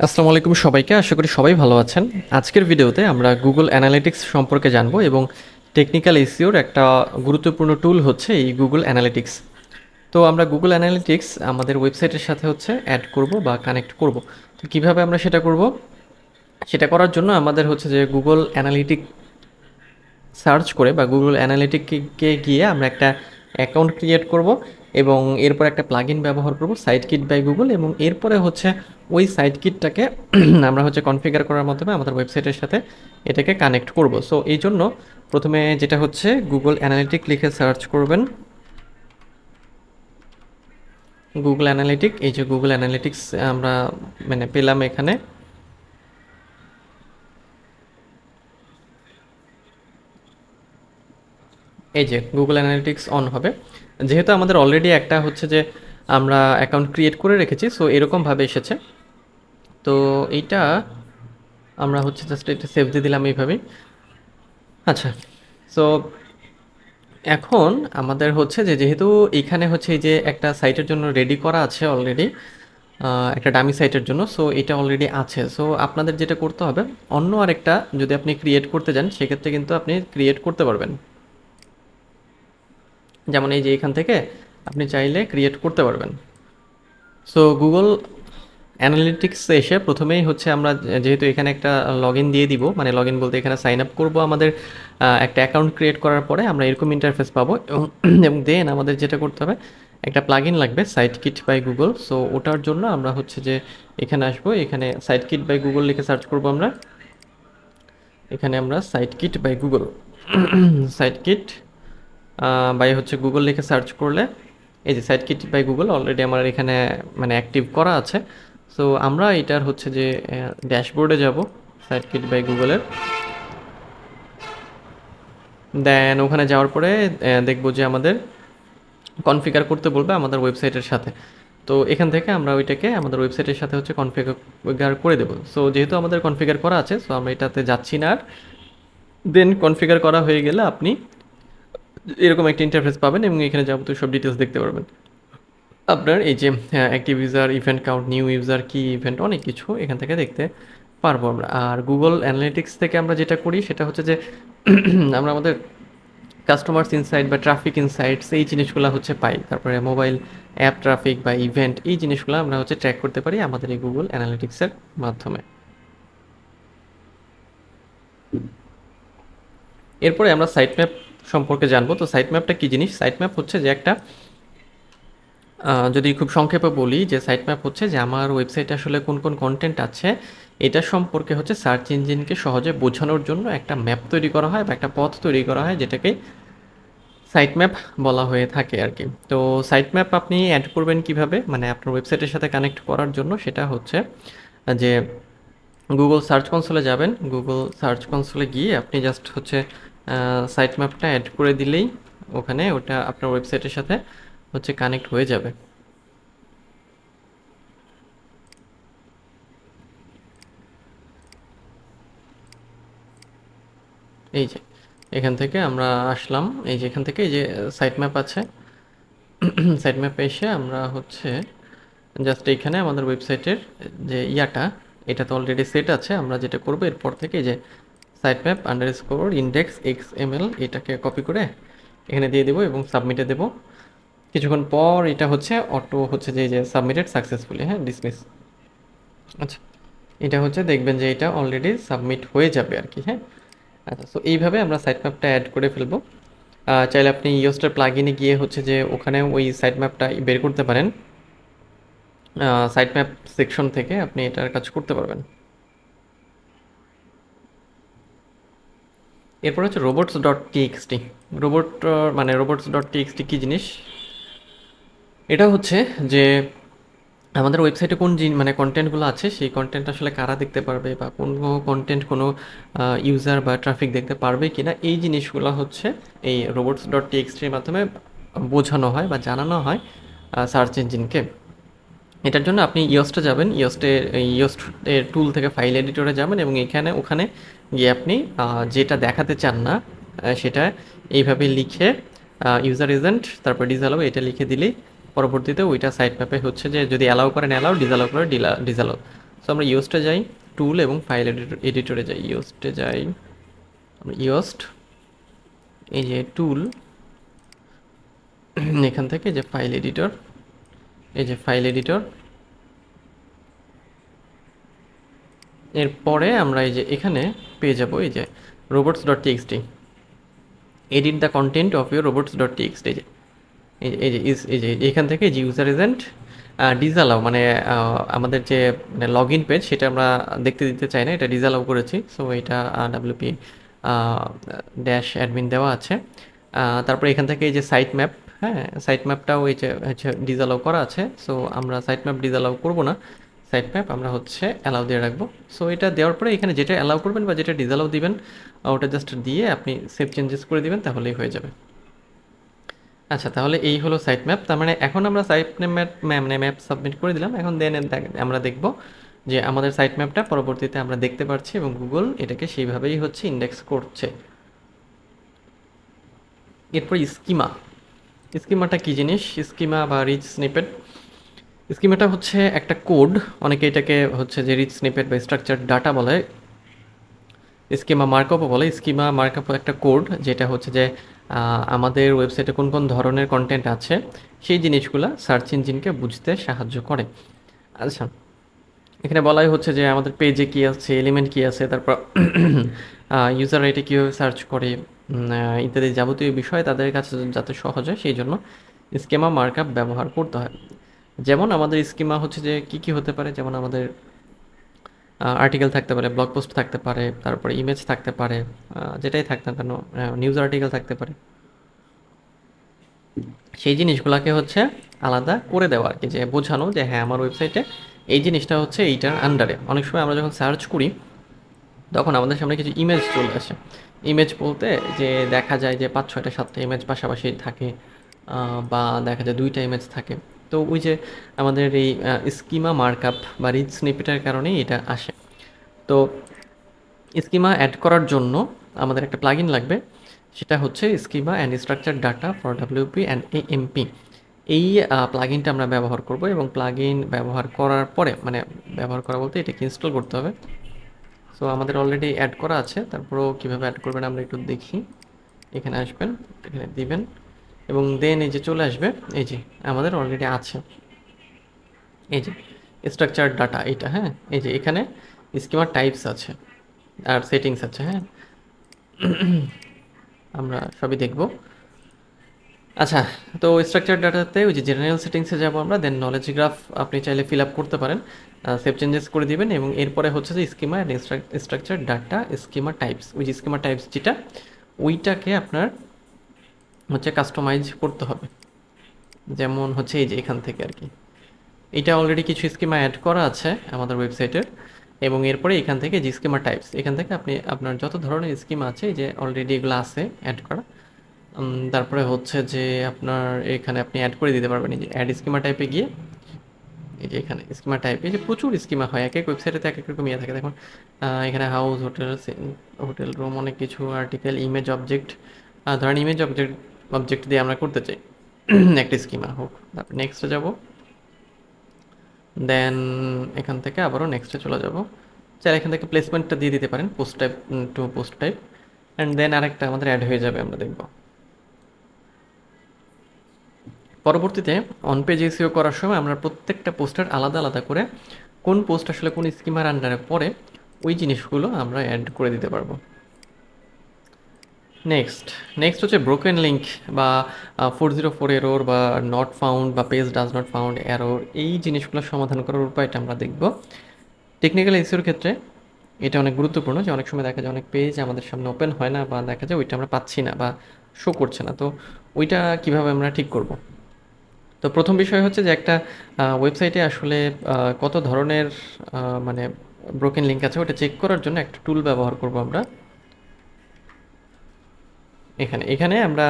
আসসালামু আলাইকুম সবাইকে, আশা করি সবাই ভালো আছেন। আজকের ভিডিওতে আমরা গুগল অ্যানালিটিক্স সম্পর্কে জানবো এবং টেকনিক্যাল এসইওর একটা গুরুত্বপূর্ণ টুল হচ্ছে এই গুগল অ্যানালিটিক্স। তো আমরা গুগল অ্যানালিটিক্স আমাদের ওয়েবসাইটের সাথে হচ্ছে অ্যাড করব বা কানেক্ট করব। তো কীভাবে আমরা সেটা করব, সেটা করার জন্য আমাদের হচ্ছে যে গুগল অ্যানালিটিক সার্চ করে বা গুগল অ্যানালিটিককে গিয়ে আমরা একটা অ্যাকাউন্ট ক্রিয়েট করব এবং এরপর একটা প্লাগইন ব্যবহার করব সাইট কিট বাই গুগল, এবং এরপরে হচ্ছে ওই সাইট কিটটাকে আমরা হচ্ছে কনফিগার করার মাধ্যমে আমাদের ওয়েবসাইটের সাথে এটাকে কানেক্ট করব। সো এই জন্য প্রথমে যেটা হচ্ছে গুগল অ্যানালিটিক লিখে সার্চ করবেন। গুগল অ্যানালিটিক, এই যে গুগল অ্যানালিটিক্স আমরা পেলাম এখানে। এই যে গুগল অ্যানালিটিক্স অন হবে, যেহেতু আমাদের অলরেডি একটা হচ্ছে যে আমরা অ্যাকাউন্ট ক্রিয়েট করে রেখেছি, সো এরকমভাবে এসেছে। তো এইটা আমরা হচ্ছে জাস্ট এটা সেভ দিয়ে দিলাম এইভাবেই। আচ্ছা, সো এখন আমাদের হচ্ছে যে যেহেতু এখানে হচ্ছে এই যে একটা সাইটের জন্য রেডি করা আছে অলরেডি, একটা ডামি সাইটের জন্য, সো এটা অলরেডি আছে। সো আপনাদের যেটা করতে হবে, অন্য আরেকটা যদি আপনি ক্রিয়েট করতে যান সেক্ষেত্রে কিন্তু আপনি ক্রিয়েট করতে পারবেন। যেমন এই যে এখান থেকে আপনি চাইলে ক্রিয়েট করতে পারবেন। সো গুগল অ্যানালিটিক্সে এসে প্রথমেই হচ্ছে আমরা যেহেতু এখানে একটা লগ ইন দিয়ে দিব, মানে লগ ইন বলতে এখানে সাইন আপ করবো আমাদের একটা অ্যাকাউন্ট ক্রিয়েট করার পরে আমরা এরকম ইন্টারফেস পাবো, এবং এবং দেন আমাদের যেটা করতে হবে, একটা প্লাগ ইন লাগবে site kit by Google. So ওটার জন্য আমরা হচ্ছে যে এখানে আসবো, এখানে সাইট কিট বাই গুগল লিখে সার্চ করবো আমরা। এখানে আমরা site kit by Google site kit by হচ্ছে গুগল লিখে সার্চ করলে এই যে site kit by Google already আমার এখানে অ্যাক্টিভ করা আছে। সো আমরা এটার হচ্ছে যে ড্যাশবোর্ডে যাব সাইট কিট বাই গুগলের, দেন ওখানে যাওয়ার পরে দেখবো যে আমাদের কনফিগার করতে বলবে আমাদের ওয়েবসাইটের সাথে। তো এখান থেকে আমরা ওইটাকে আমাদের ওয়েবসাইটের সাথে হচ্ছে কনফিগার করে দেবো। সো যেহেতু আমাদের কনফিগার করা আছে, সো আমরা এটাতে যাচ্ছি না আর। দেন কনফিগার করা হয়ে গেলে আপনি এরকম একটা ইন্টারফেস পাবেন এবং এখানে যাবতীয় সব ডিটেলস দেখতে পারবেন। আপনার এই যে active user, event count, new user, কি ইভেন্ট, অনেক কিছু এখান থেকে দেখতে পারবো আমরা। আর গুগল অ্যানালিটিক্স থেকে আমরা যেটা করি সেটা হচ্ছে যে আমরা আমাদের কাস্টমার্স ইনসাইট বা ট্রাফিক ইনসাইটস এই জিনিসগুলো হচ্ছে পাই, তারপরে মোবাইল অ্যাপ ট্রাফিক বা ইভেন্ট এই জিনিসগুলো আমরা হচ্ছে ট্র্যাক করতে পারি আমাদের এই গুগল অ্যানালিটিক্সের মাধ্যমে। এরপরে আমরা সাইট ম্যাপ সম্পর্কে জানবো। তো সাইট ম্যাপটা কী জিনিস? সাইট ম্যাপ হচ্ছে যে একটা, যদি খুব সংক্ষেপে বলি, যে সাইট ম্যাপ হচ্ছে যে আমার ওয়েবসাইটে আসলে কোন কোন কন্টেন্ট আছে এটা সম্পর্কে হচ্ছে সার্চ ইঞ্জিনকে সহজে বোঝানোর জন্য একটা ম্যাপ তৈরি করা হয় বা একটা পথ তৈরি করা হয়, যেটাকে সাইট ম্যাপ বলা হয়ে থাকে আর কি। তো সাইট ম্যাপ আপনি অ্যাড করবেন কিভাবে, মানে আপনার ওয়েবসাইটের সাথে কানেক্ট করার জন্য, সেটা হচ্ছে যে গুগল সার্চ কনসোলে যাবেন। গুগল সার্চ কনসোলে গিয়ে আপনি জাস্ট হচ্ছে সাইট ম্যাপটা অ্যাড করে দিলেই ওখানে ওটা আপনার ওয়েবসাইটের সাথে হচ্ছে কানেক্ট হয়ে যাবে। এই যে এখান থেকে আমরা আসলাম, এই যে এখান থেকে এই যে সাইট ম্যাপ আছে, সাইট ম্যাপে এসে আমরা হচ্ছে জাস্ট এইখানে আমাদের ওয়েবসাইটের যে ইয়াটা, এটা তো অলরেডি সেট আছে। আমরা যেটা করবো এরপর থেকে যে site map underscore index XML এটাকে কপি করে এখানে দিয়ে দেবো এবং সাবমিটে দেবো। কিছুক্ষণ পর এটা হচ্ছে অটো হচ্ছে যে সাবমিটেড সাকসেসফুলি, হ্যাঁ, ডিসমিস। আচ্ছা, এটা হচ্ছে দেখবেন যে এটা অলরেডি সাবমিট হয়ে যাবে আর কি, হ্যাঁ। আচ্ছা, সো এইভাবে আমরা সাইট ম্যাপটা অ্যাড করে ফেলবো। চাইলে আপনি ইওস্টার প্লাগইনে গিয়ে হচ্ছে যে ওখানে ওই সাইট ম্যাপটা বের করতে পারেন, সাইট ম্যাপ সেকশন থেকে আপনি এটার কাজ করতে পারবেন। এরপর হচ্ছে robots.txt। robots.txt কী জিনিস? এটা হচ্ছে যে আমাদের ওয়েবসাইটে কোন কন্টেন্টগুলো আছে সেই কন্টেন্ট আসলে কারা দেখতে পারবে, বা কোনো কন্টেন্ট কোনো ইউজার বা ট্রাফিক দেখতে পারবে কিনা, এই জিনিসগুলো হচ্ছে এই robots.txt-র মাধ্যমে বোঝানো হয় বা জানানো হয় সার্চ ইঞ্জিনকে। এটার জন্য আপনি ইয়োস্টে যাবেন, ইয়োস্টের টুল থেকে ফাইল এডিটরে যাবেন এবং ওখানে গিয়ে আপনি যেটা দেখাতে চান না সেটা এইভাবে লিখে ইউজার এজেন্ট তারপর ডিসঅ্যালাউ এটা লিখে দিলেই পরবর্তীতে ওইটা সাইট ম্যাপে হচ্ছে যে যদি অ্যালাউ করেন অ্যালাউ, ডিসঅ্যালাউ করে ডিসঅ্যালাউ, সো আমরা ইয়োস্টে যাই, টুল এবং ফাইল এডিটরে যাই। ইয়োস্টে যাই, আমরা ইয়োস্ট, এই যে টুল, এখান থেকে যে ফাইল এডিটর, এই যে ফাইল এডিটর, এরপরে আমরা এই যে এখানে পেয়ে যাব এই যে robots.txt, edit the content of your robots.txt, এই যে এখান থেকে যে ইউজার এজেন্ট ডিসঅ্যালাউ, মানে আমাদের যে মানে লগ ইন পেজ সেটা আমরা দেখতে দিতে চাই না, এটা ডিসঅ্যালাউ করেছি। সো এটা WP ড্যাশ অ্যাডমিন দেওয়া আছে। তারপরে এখান থেকে এই যে সাইট ম্যাপ, হ্যাঁ সাইট ম্যাপটাও এই যে হচ্ছে ডিসঅ্যালাউ করা আছে। সো আমরা সাইট ম্যাপ ডিসঅ্যালাউ করবো না, সাইট ম্যাপ আমরা হচ্ছে অ্যালাউ দিয়ে রাখবো। সো এটা দেওয়ার পরে এখানে যেটা অ্যালাউ করবেন বা যেটা ডিসঅ্যালাউ দিবেন ওটা জাস্ট দিয়ে আপনি সেভ চেঞ্জেস করে দিবেন, তাহলেই হয়ে যাবে। আচ্ছা, তাহলে এই হলো সাইট ম্যাপ। তার মানে এখন আমরা সাইট ম্যাপ মানে ম্যাপ সাবমিট করে দিলাম। এখন দেন আমরা দেখব যে আমাদের সাইট ম্যাপটা পরবর্তীতে আমরা দেখতে পাচ্ছি এবং গুগল এটাকে সেইভাবেই হচ্ছে ইন্ডেক্স করছে। এরপর স্কিমা। স্কিমাটা কি জিনিস? স্কিমা বা রিচ স্নিপেট, স্কিমাটা হচ্ছে একটা কোড, অনেকে এটাকে হচ্ছে যে রিচ স্নিপেট বা স্ট্রাকচার ডাটা বলে, স্কিমা মার্কআপও বলে। স্কিমা মার্কআপ একটা কোড যেটা হচ্ছে যে আমাদের ওয়েবসাইটে কোন কোন ধরনের কন্টেন্ট আছে সেই জিনিসগুলো সার্চ ইঞ্জিনকে বুঝতে সাহায্য করে। আচ্ছা, এখানে বলাই হচ্ছে যে আমাদের পেজে কী আছে, এলিমেন্ট কী আছে, তারপর ইউজার এটা কীভাবে সার্চ করে, ইত্যাদি যাবতীয় বিষয় তাদের কাছে যাতে সহজ হয় সেই জন্য স্কিমা মার্কআপ ব্যবহার করতে হয়। যেমন আমাদের স্কিমা হচ্ছে যে কী কী হতে পারে, যেমন আমাদের আর্টিকেল থাকতে পারে, ব্লগ পোস্ট থাকতে পারে, তারপরে ইমেজ থাকতে পারে, যেটাই থাক না কেন, নিউজ আর্টিকেল থাকতে পারে, সেই জিনিসগুলোকে হচ্ছে আলাদা করে দেওয়া আর কি, যে বোঝানো যে হ্যাঁ আমার ওয়েবসাইটে এই জিনিসটা হচ্ছে এইটার আন্ডারে। অনেক সময় আমরা যখন সার্চ করি তখন আমাদের সামনে কিছু ইমেজ চলে আসে। ইমেজ বলতে যে দেখা যায় যে 5, 6, 7টা ইমেজ পাশাপাশি থাকে, বা দেখা যায় 2টা ইমেজ থাকে। তো ওই যে আমাদের এই স্কিমা মার্কআপ বা রিচ স্নিপেটের কারণেই এটা আসে। তো স্কিমা অ্যাড করার জন্য আমাদের একটা প্লাগইন লাগবে, সেটা হচ্ছে schema and structure data for WP and AMP। এই প্লাগইনটা আমরা ব্যবহার করব এবং প্লাগইন ব্যবহার করার পরে, মানে ব্যবহার করা বলতে এটাকে ইনস্টল করতে হবে। সো আমাদের অলরেডি অ্যাড করা আছে, তারপরেও কীভাবে অ্যাড করবেন আমরা একটু দেখি। এখানে আসবেন, এখানে দিবেন এবং দেন এই যে চলে আসবে, এই যে আমাদের অলরেডি আছে এই যে স্ট্রাকচার ডাটা এটা, হ্যাঁ এই যে এখানে স্কিমার টাইপস আছে আর সেটিংস আছে। হ্যাঁ, আমরা সবই দেখব। আচ্ছা, তো স্ট্রাকচার ডাটাতে ওই যে জেনারেল সেটিংসে যাবো আমরা, দেন নলেজ গ্রাফ আপনি চাইলে ফিল আপ করতে পারেন, সেভ চেঞ্জেস করে দিবেন এবং এরপরে হচ্ছে যে schema and structure data schema types, ওই যে স্কিমা টাইপস যেটা ওইটাকে আপনার হচ্ছে কাস্টমাইজ করতে হবে। যেমন হচ্ছে এই যে এখান থেকে আর কি, এটা অলরেডি কিছু স্কিমা অ্যাড করা আছে আমাদের ওয়েবসাইটের, এবং এরপরে এখান থেকে যে স্কিমা টাইপস, এখান থেকে আপনি আপনার যত ধরনের স্কিমা আছে এই যে অলরেডি এগুলো আছে অ্যাড করা, তারপরে হচ্ছে যে আপনার এখানে আপনি অ্যাড করে দিতে পারবেন। এই যে অ্যাড স্কিমা টাইপে গিয়ে এই যে এখানে স্কিমা টাইপে যে প্রচুর স্কিমা হয়, এক এক ওয়েবসাইটে এক এক রকম ইয়ে থাকে। দেখুন এখানে হাউস, হোটেল রুম, অনেক কিছু, আর্টিকেল, ইমেজ অবজেক্ট, ধরেন ইমেজ অবজেক্ট দিয়ে আমরা করতে চাই একটা স্কিমা হোক। তারপর নেক্সটে যাব, দেন এখান থেকে আবারও নেক্সটে চলে যাব। চাইলে এখান থেকে প্লেসমেন্টটা দিয়ে দিতে পারেন, post type to post type, and then আরেকটা আমাদের অ্যাড হয়ে যাবে, আমরা দেখব। পরবর্তীতে অন পেজ এসইও করার সময় আমরা প্রত্যেকটা পোস্টের আলাদা আলাদা করে কোন পোস্ট আসলে কোন স্কিমার আন্ডারে পড়ে ওই জিনিসগুলো আমরা অ্যাড করে দিতে পারবো। নেক্সট হচ্ছে ব্রোকেন লিঙ্ক বা 404 এরর বা নট ফাউন্ড বা page does not found error, এই জিনিসগুলো সমাধান করার উপায়টা আমরা দেখব। টেকনিক্যাল এসইওর ক্ষেত্রে এটা অনেক গুরুত্বপূর্ণ, যে অনেক সময় দেখা যায় অনেক পেজ আমাদের সামনে ওপেন হয় না, বা দেখা যায় ওইটা আমরা পাচ্ছি না বা শো করছে না। তো ওইটা কিভাবে আমরা ঠিক করব? তো প্রথম বিষয় হচ্ছে যে একটা ওয়েবসাইটে আসলে কত ধরনের মানে ব্রোকেন লিঙ্ক আছে ওটা চেক করার জন্য একটা টুল ব্যবহার করব আমরা। এখানে আমরা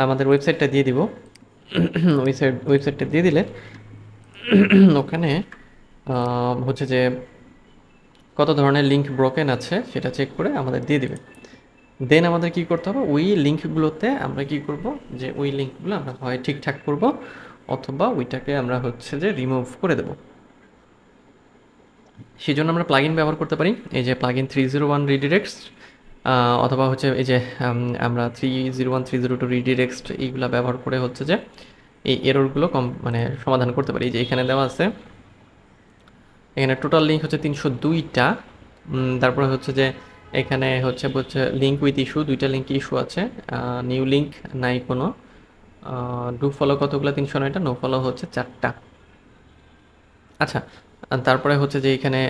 আমাদের ওয়েবসাইটটা দিয়ে দিব। ওয়েবসাইটটা দিয়ে দিলে ওখানে হচ্ছে যে কত ধরনের লিঙ্ক ব্রোকেন আছে সেটা চেক করে আমাদের দিয়ে দিবে। দেন আমাদের কি করতে হবে, ওই লিঙ্কগুলোতে আমরা কি করব, যে ওই লিঙ্কগুলো আমরা হয় ঠিকঠাক করব অথবা ওইটাকে আমরা হচ্ছে যে রিমুভ করে দেব। সেই জন্য আমরা প্লাগইন ব্যবহার করতে পারি, এই যে প্লাগইন 301 রিডিরেক্টস, অথবা হচ্ছে এই যে আমরা 301 302 রিডিরেক্টস এইগুলো ব্যবহার করে হচ্ছে যে এই এররগুলো মানে সমাধান করতে পারি। এই যে এখানে দেওয়া আছে, এখানে টোটাল লিঙ্ক হচ্ছে 302টা। তারপরে হচ্ছে যে এখানে হচ্ছে লিঙ্ক উইথ ইস্যু, 2টা লিঙ্ক ইস্যু আছে, নিউ লিঙ্ক নাই কোনো, ডু ফলো কতগুলো 309টা, নো ফলো হচ্ছে 4টা। আচ্ছা, তারপরে হচ্ছে যে এখানে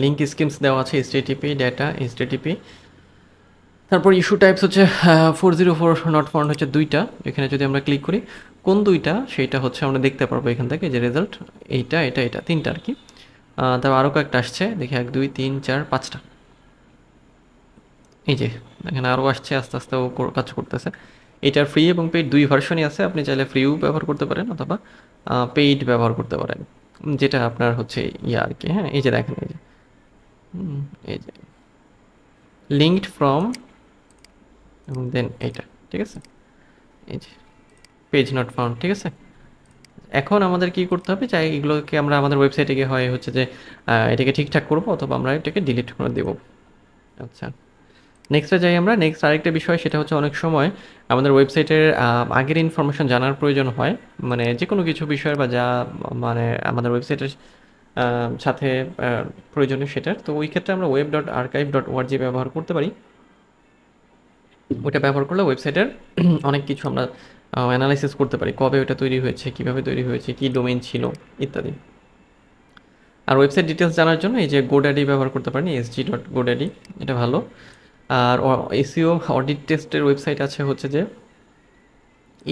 লিঙ্ক স্কিমস দেওয়া আছে, এইচটিটিপি ডেটা, এইচটিটিপি। তারপর ইস্যু টাইপস হচ্ছে 404 নট ফাউন্ড হচ্ছে 2টা। এখানে যদি আমরা ক্লিক করি কোন 2টা সেইটা হচ্ছে আমরা দেখতে পারবো এখান থেকে, যে রেজাল্ট এইটা এটা এটা 3টা আর কি। তারপর আরও কয়েকটা আসছে, দেখি 1 2 3 4 5টা। এই যে এখানে আরও আসছে, আস্তে আস্তে ও কাজ করতেছে। এটার ফ্রি এবং পেইড 2 ভার্সনই আছে, আপনি চাইলে ফ্রিও ব্যবহার করতে পারেন অথবা পেইড ব্যবহার করতে পারেন, যেটা আপনার হচ্ছে ইয়া আর কি। হ্যাঁ, এই যে দেখেন, এই যে এই যে লিঙ্কড ফ্রম এবং দেন এইটা, ঠিক আছে, এই যে পেজ নট ফাউন্ড, ঠিক আছে। এখন আমাদের কি করতে হবে, চাই এগুলোকে আমরা আমাদের ওয়েবসাইটে গিয়ে হয় হচ্ছে যে এটাকে ঠিকঠাক করবো, অথবা আমরা এটাকে ডিলিট করে দেবো। আচ্ছা, নেক্সটে যাই আমরা। নেক্সট আরেকটা বিষয়, সেটা হচ্ছে অনেক সময় আমাদের ওয়েবসাইটের আগের ইনফরমেশন জানার প্রয়োজন হয়, মানে যে কোনো কিছু বিষয়ের বা যা মানে আমাদের ওয়েবসাইটের সাথে প্রয়োজনীয় সেটার। তো ওই ক্ষেত্রে আমরা web.archive.org ব্যবহার করতে পারি। ওইটা ব্যবহার করলে ওয়েবসাইটের অনেক কিছু আমরা অ্যানালাইসিস করতে পারি, কবে ওটা তৈরি হয়েছে, কিভাবে তৈরি হয়েছে, কি ডোমেইন ছিল ইত্যাদি। আর ওয়েবসাইট ডিটেলস জানার জন্য এই যে গোড্যাডি ব্যবহার করতে পারেন, sg.godaddy, এটা ভালো। আর এসইও অডিট টেস্টের ওয়েবসাইট আছে হচ্ছে যে,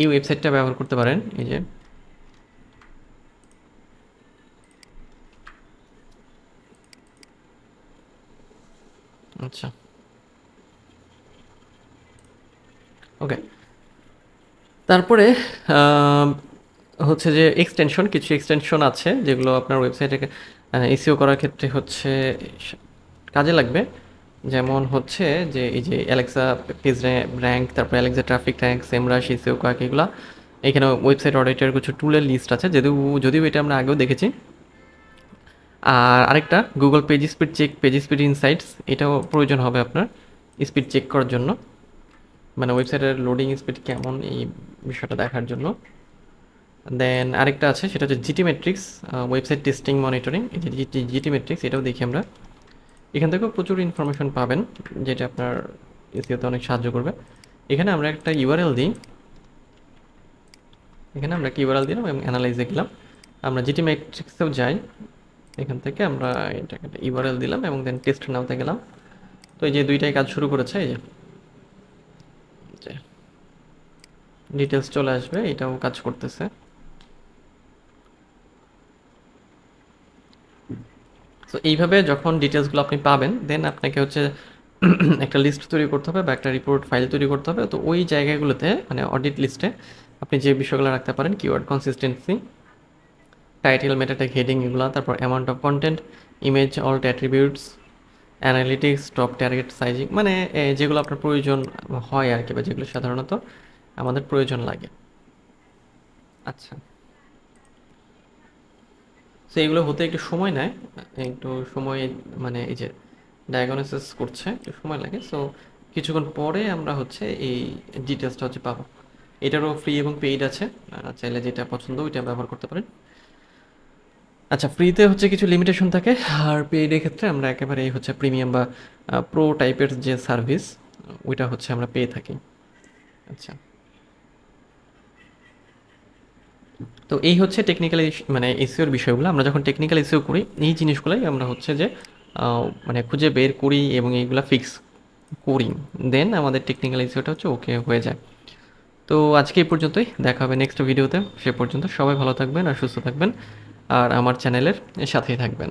এই ওয়েবসাইটটা ব্যবহার করতে পারেন, এই যে আচ্ছা ওকে। তারপরে হচ্ছে যে এক্সটেনশন, কিছু এক্সটেনশন আছে যেগুলো আপনার ওয়েবসাইটে এসইও করার ক্ষেত্রে হচ্ছে কাজে লাগবে। যেমন হচ্ছে যে এই যে অ্যালেক্সা পেজ র্যাঙ্ক, তারপরে Alexa traffic rank, SEMrush, SEO কার্ক, এগুলো এখানে ওয়েবসাইট অডিটের কিছু টুলের লিস্ট আছে, যদিও এটা আমরা আগেও দেখেছি। আর আরেকটা Google page speed check, page speed insights, এটাও প্রয়োজন হবে আপনার স্পিড চেক করার জন্য, মানে ওয়েবসাইটের লোডিং স্পিড কেমন এই বিষয়টা দেখার জন্য। দেন আরেকটা আছে, সেটা হচ্ছে GTmetrix, website testing monitoring. এই যে জিটি মেট্রিক্স, এটাও দেখি আমরা। এখান থেকেও প্রচুর ইনফরমেশন পাবেন, যেটা আপনার এসইওতে অনেক সাহায্য করবে। এখানে আমরা একটা ইউআরএল দিই, এখানে আমরা একটা ইউআরএল দিলাম এবং অ্যানালাইজে গেলাম। আমরা জিটি মেট্রিক্সেও যাই, এখান থেকে আমরা এটাকে একটা ইউআরএল দিলাম এবং দেন টেস্ট নামতে গেলাম। তো এই যে দুইটাই কাজ শুরু করেছে, এই যে ডিটেলস চলে আসবে, এটাও কাজ করতেছে। সো এইভাবে যখন ডিটেলসগুলো আপনি পাবেন, দেন আপনাকে হচ্ছে একটা লিস্ট তৈরি করতে হবে বা একটা রিপোর্ট ফাইল তৈরি করতে হবে। তো ওই জায়গাগুলোতে মানে অডিট লিস্টে আপনি যে বিষয়গুলো রাখতে পারেন, keyword consistency, title, meta tag, heading, এগুলো, তারপর amount of content, image, alt attributes, analytics, top target sizing, মানে যেগুলো আপনার প্রয়োজন হয় আর কি, বা যেগুলো সাধারণত আমাদের প্রয়োজন লাগে। আচ্ছা, সো এগুলো হতে একটু সময় নেয়, একটু সময়, মানে এই যে ডায়াগনোসিস করছে একটু সময় লাগে। সো কিছুক্ষণ পরে আমরা হচ্ছে এই ডিটেলসটা হচ্ছে পাবো। এটারও ফ্রি এবং পেইড আছে, চাইলে যেটা পছন্দ ওইটা ব্যবহার করতে পারেন। আচ্ছা, ফ্রিতে হচ্ছে কিছু লিমিটেশন থাকে, আর পেইডের ক্ষেত্রে আমরা একেবারে হচ্ছে প্রিমিয়াম বা প্রো টাইপের যে সার্ভিস, ওইটা হচ্ছে আমরা পেয়ে থাকি। আচ্ছা, তো এই হচ্ছে টেকনিক্যাল মানে এসইওর বিষয়গুলো। আমরা যখন টেকনিক্যাল এসইও করি, এই জিনিসগুলোই আমরা হচ্ছে যে মানে খুঁজে বের করি এবং এইগুলা ফিক্স করি, দেন আমাদের টেকনিক্যাল এসইওটা হচ্ছে ওকে হয়ে যায়। তো আজকে এই পর্যন্তই, দেখা হবে নেক্সট ভিডিওতে। সে পর্যন্ত সবাই ভালো থাকবেন আর সুস্থ থাকবেন, আর আমার চ্যানেলের সাথেই থাকবেন।